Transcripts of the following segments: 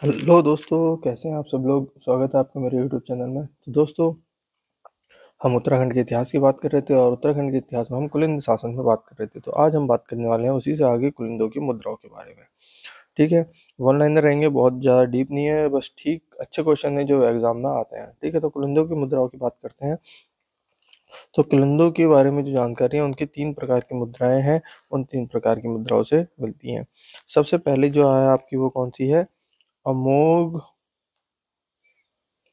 Hello दोस्तों, कैसे हैं आप सब लोग। स्वागत है आपका मेरे यूट्यूब चैनल में। तो दोस्तों, हम उत्तराखंड के इतिहास की बात कर रहे थे और उत्तराखंड के इतिहास में हम कुलिंद शासन में बात कर रहे थे। तो आज हम बात करने वाले हैं उसी से आगे कुलिंदों की मुद्राओं के बारे में। ठीक है, वन लाइनर रहेंगे, बहुत ज़्यादा डीप नहीं है, बस ठीक अच्छे क्वेश्चन है जो एग्जाम में आते हैं। ठीक है, तो कुलिंदों की मुद्राओं की बात करते हैं। तो कुलिंदों के बारे में जो जानकारी है, उनकी 3 प्रकार की मुद्राएं हैं। उन 3 प्रकार की मुद्राओं से मिलती हैं। सबसे पहले जो है आपकी, वो कौन सी है? अमोघ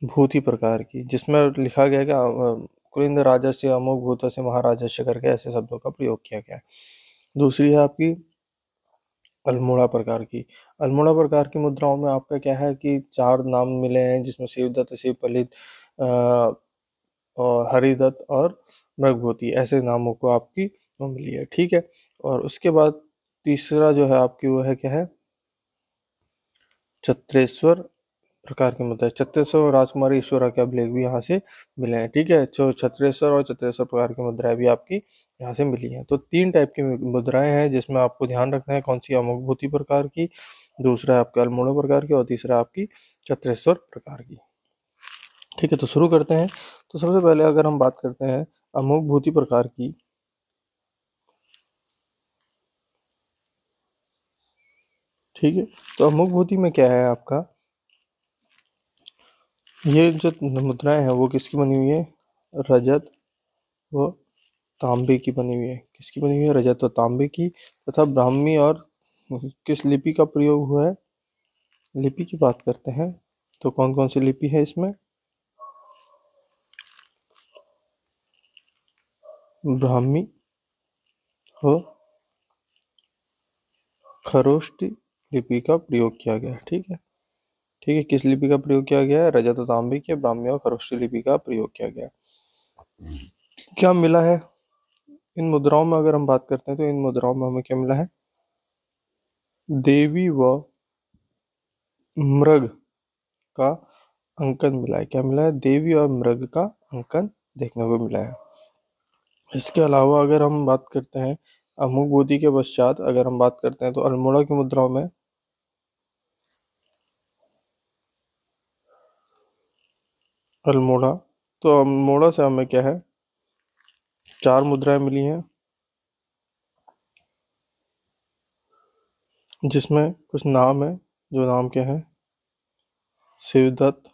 भूति प्रकार की, जिसमें लिखा गया है कि कुलिंद राजस्य अमोघ भूतस्य महाराजस्य करके ऐसे शब्दों का प्रयोग किया गया है। दूसरी है आपकी अल्मोड़ा प्रकार की। अल्मोड़ा प्रकार की मुद्राओं में आपका क्या है कि 4 नाम मिले हैं, जिसमें शिवदत्त, शिवपलित, और हरिदत्त और मृगभूति, ऐसे नामों को आपकी वो मिली है। ठीक है, और उसके बाद तीसरा जो है आपकी, वो है क्या है? छत्रेश्वर प्रकार की मुद्रा है। छत्रेश्वर और राजकुमारी ईश्वरा के अभिलेख भी यहाँ से मिले हैं। ठीक है, जो छत्रेश्वर और छत्रेश्वर प्रकार की मुद्राएं भी आपकी यहाँ से मिली हैं। तो 3 टाइप की मुद्राएं हैं, जिसमें आपको ध्यान रखना है कौन सी अमुकभूति प्रकार की, दूसरा है आपका अल्मोड़ा प्रकार की, और तीसरा आपकी छत्रेश्वर प्रकार की। ठीक है, तो शुरू करते हैं। तो सबसे पहले अगर हम बात करते हैं अमुकभूति प्रकार की। ठीक है, तो अमुकभूति में क्या है आपका, ये जो मुद्राएं हैं वो किसकी बनी हुई है? रजत व तांबे की बनी हुई है। किसकी बनी हुई है? रजत और तांबे की। तथा ब्राह्मी और किस लिपि का प्रयोग हुआ है? लिपि की बात करते हैं तो कौन कौन सी लिपि है इसमें? ब्राह्मी और खरोष्टी लिपि का प्रयोग किया गया है। ठीक है, ठीक है, किस लिपि का प्रयोग किया गया है? रजत और तांबे की, ब्राह्मी और खरोष्टी लिपि का प्रयोग किया गया है। क्या मिला है इन मुद्राओं में? अगर हम बात करते हैं तो इन मुद्राओं में हमें क्या मिला है? देवी व मृग का अंकन मिला है। क्या मिला है? देवी और मृग का अंकन देखने को मिला है। इसके अलावा अगर हम बात करते हैं अमुक बोधि के पश्चात, अगर हम बात करते हैं तो अल्मोड़ा की मुद्राओं में अल्मोड़ा, तो अल्मोड़ा से हमें क्या है? 4 मुद्राएं मिली हैं, जिसमें कुछ नाम है। जो नाम क्या है? शिवदत्त,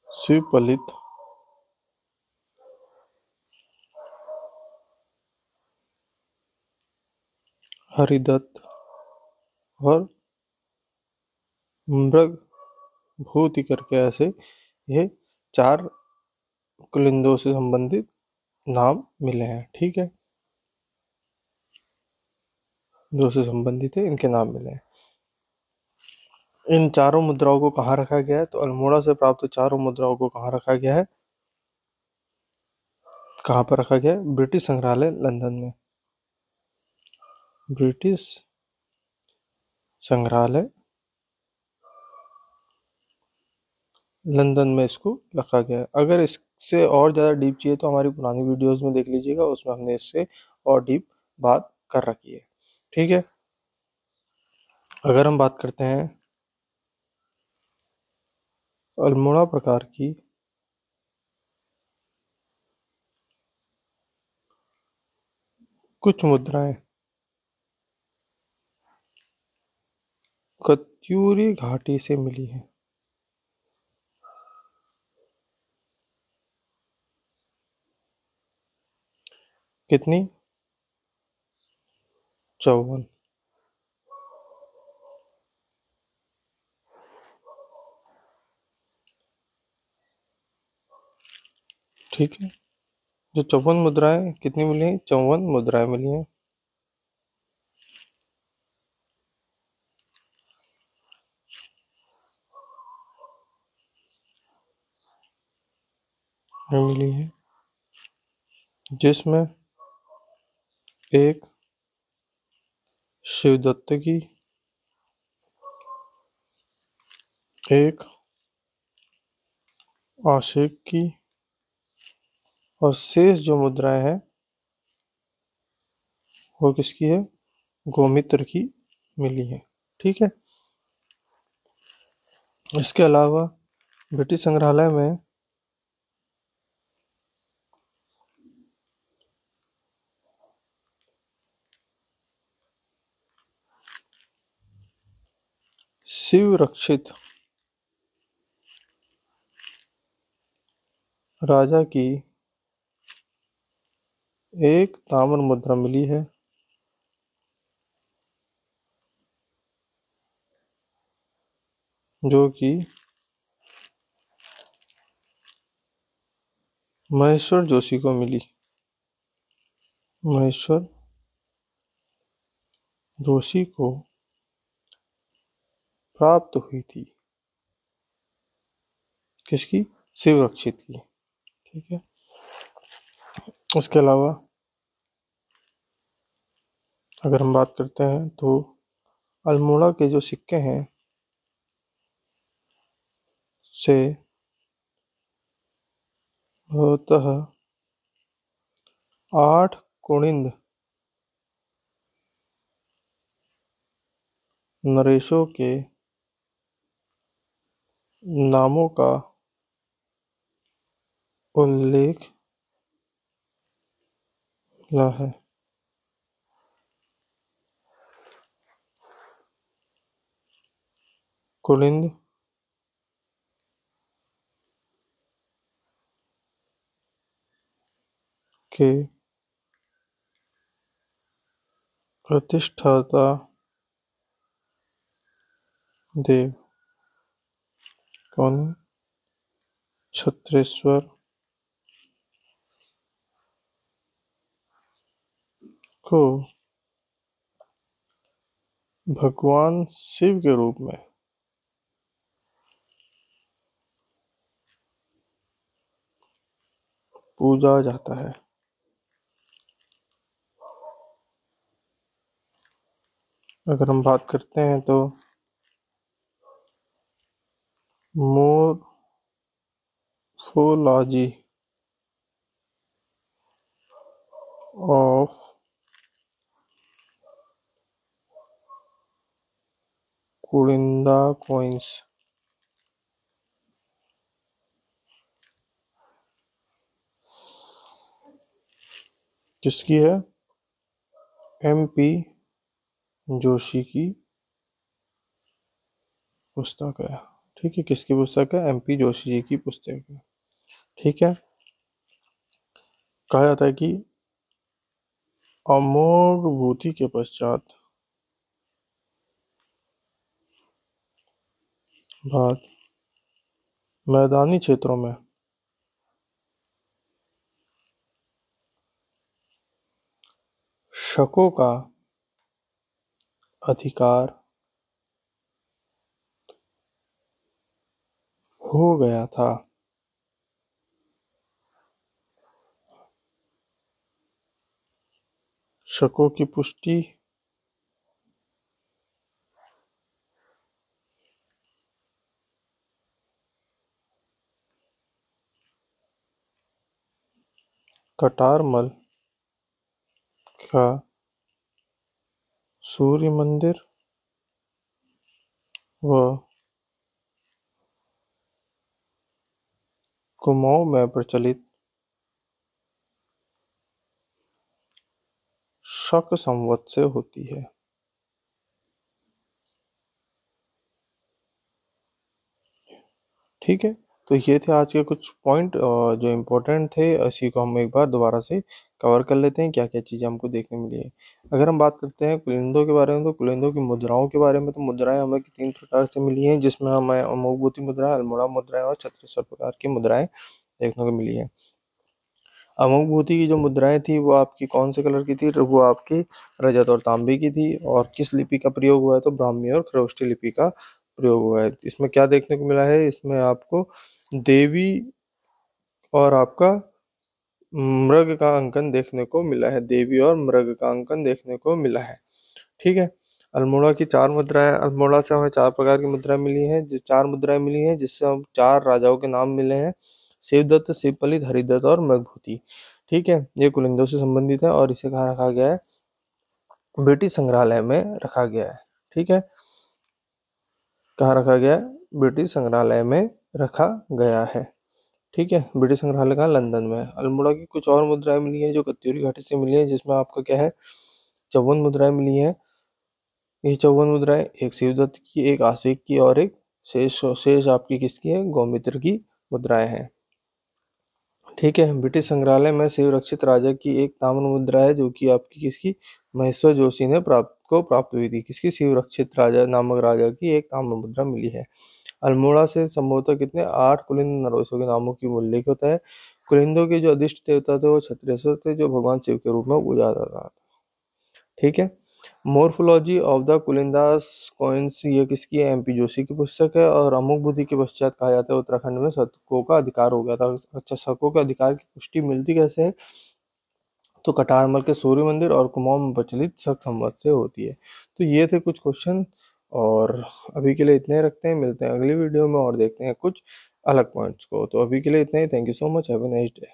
शिवपलित, हरिदत्त और मृग भूति करके, ऐसे ये 4 कुलिंदों से संबंधित नाम मिले हैं। ठीक है, जो से संबंधित है इनके नाम मिले हैं। इन चारों मुद्राओं को कहाँ रखा गया है? तो अल्मोड़ा से प्राप्त 4 मुद्राओं को कहाँ रखा गया है? कहाँ पर रखा गया है? ब्रिटिश संग्रहालय लंदन में। ब्रिटिश संग्रहालय लंदन में इसको रखा गया है। अगर इससे और ज़्यादा डीप चाहिए तो हमारी पुरानी वीडियोस में देख लीजिएगा, उसमें हमने इससे और डीप बात कर रखी है। ठीक है, अगर हम बात करते हैं अल्मोड़ा प्रकार की कुछ मुद्राएं कत्यूरी घाटी से मिली है। कितनी? 54। ठीक है, जो 54 मुद्राएं कितनी मिली हैं? 54 मुद्राएं मिली हैं। मिली है, जिसमें एक शिवदत्त की, एक आशिक की, और शेष जो मुद्राएं हैं वो किसकी है? गोमित्र की मिली है। ठीक है। इसके अलावा ब्रिटिश संग्रहालय में शिव रक्षित राजा की एक ताम्र मुद्रा मिली है, जो कि महेश्वर जोशी को मिली। महेश्वर जोशी को प्राप्त हुई थी। किसकी? शिव रक्षित की। ठीक है। उसके अलावा अगर हम बात करते हैं तो अल्मोड़ा के जो सिक्के हैं से होता 8 कुणिंद नरेशों के नामों का उल्लेख मिला है। कुलिंद के प्रतिष्ठाता देव कौन? छत्रेश्वर को भगवान शिव के रूप में पूजा जाता है। अगर हम बात करते हैं तो मोर्फोलॉजी ऑफ कुलिंदा कॉइन्स किसकी है? MP जोशी की पुस्तक है। ठीक है। किसकी पुस्तक है? MP जोशी जी की पुस्तक है। ठीक है। कहा जाता है कि अमोघ भूति के पश्चात बाद मैदानी क्षेत्रों में शकों का अधिकार हो गया था। शकों की पुष्टि कटारमल का सूर्य मंदिर व कुमाऊं में प्रचलित शक संवत से होती है। ठीक है। तो ये थे आज के कुछ पॉइंट जो इम्पोर्टेंट थे, इसी को हम एक बार दोबारा से कवर कर लेते हैं, क्या क्या चीज़ें हमको देखने मिली है। अगर हम बात करते हैं कुलिंदों के बारे में, तो कुलिंदों की मुद्राओं के बारे में, तो मुद्राएं हमें 3 प्रकार से मिली हैं, जिसमें हमें अमोघभूति मुद्रा, अल्मोड़ा मुद्राएं और छत्तीसगढ़ प्रकार की मुद्राएं देखने को मिली है। अमोघभूति की जो मुद्राएं थी वो आपकी कौन से कलर की थी? वो आपकी रजत और तांबे की थी। और किस लिपि का प्रयोग हुआ है? तो ब्राह्मी और खरोष्टी लिपि का प्रयोग हुआ है। इसमें क्या देखने को मिला है? इसमें आपको देवी और आपका मृग का अंकन देखने को मिला है। देवी और मृग का अंकन देखने को मिला है। ठीक है। अल्मोड़ा की 4 मुद्राएं, अल्मोड़ा से हमें 4 प्रकार की मुद्राएं मिली हैं, जिस 4 मुद्राएं मिली हैं जिससे हम 4 राजाओं के नाम मिले हैं, शिवदत्त, शिवपलित, हरिदत्त और मृगभूति। ठीक है। ये कुलिंदों से संबंधित है और इसे कहा रखा गया है ब्रिटिश संग्रहालय में रखा गया है। ठीक है, कहाँ रखा गया है? ब्रिटिश संग्रहालय में रखा गया है। ठीक है, ब्रिटिश संग्रहालय कहाँ? लंदन में। अल्मोड़ा की कुछ और मुद्राएं मिली हैं जो कत्यूरी घाटी से मिली हैं, जिसमें आपका क्या है, 54 मुद्राएं मिली हैं। ये 54 मुद्राएं एक शिवदत्त की, एक आशिक की और एक शेष आपकी किसकी है? गौमित्र की मुद्राएं हैं। ठीक है, ब्रिटिश संग्रहालय में शिव रक्षित राजा की एक ताम्र मुद्रा है जो कि आपकी किसकी? महेश्वर जोशी ने प्राप्त हुई थी। किसकी? शिव रक्षित राजा नामक राजा की एक ताम्र मुद्रा मिली है। अल्मोड़ा से संभवतः कितने 8 कुलिंद नरवेशों के नामों की उल्लेख होता है। कुलिंदों के जो अधिष्ट देवता थे वो क्षत्रिय थे, जो भगवान शिव के रूप में पूजा जाता था। ठीक है, मोर्फोलॉजी ऑफ द कुलिंदास कॉइन्स, ये किसकी है? एमपी जोशी की पुस्तक है। और अमुक बुद्धि के पश्चात कहा जाता है उत्तराखंड में शकों का अधिकार हो गया था। अच्छा, शकों के अधिकार की पुष्टि मिलती कैसे है? तो कटारमल के सूर्य मंदिर और कुमाऊं में प्रचलित शक संवत से होती है। तो ये थे कुछ क्वेश्चन, और अभी के लिए इतने ही रखते हैं। मिलते हैं अगली वीडियो में और देखते हैं कुछ अलग पॉइंट्स को। तो अभी के लिए इतना ही। Thank you so much. Have a nice day.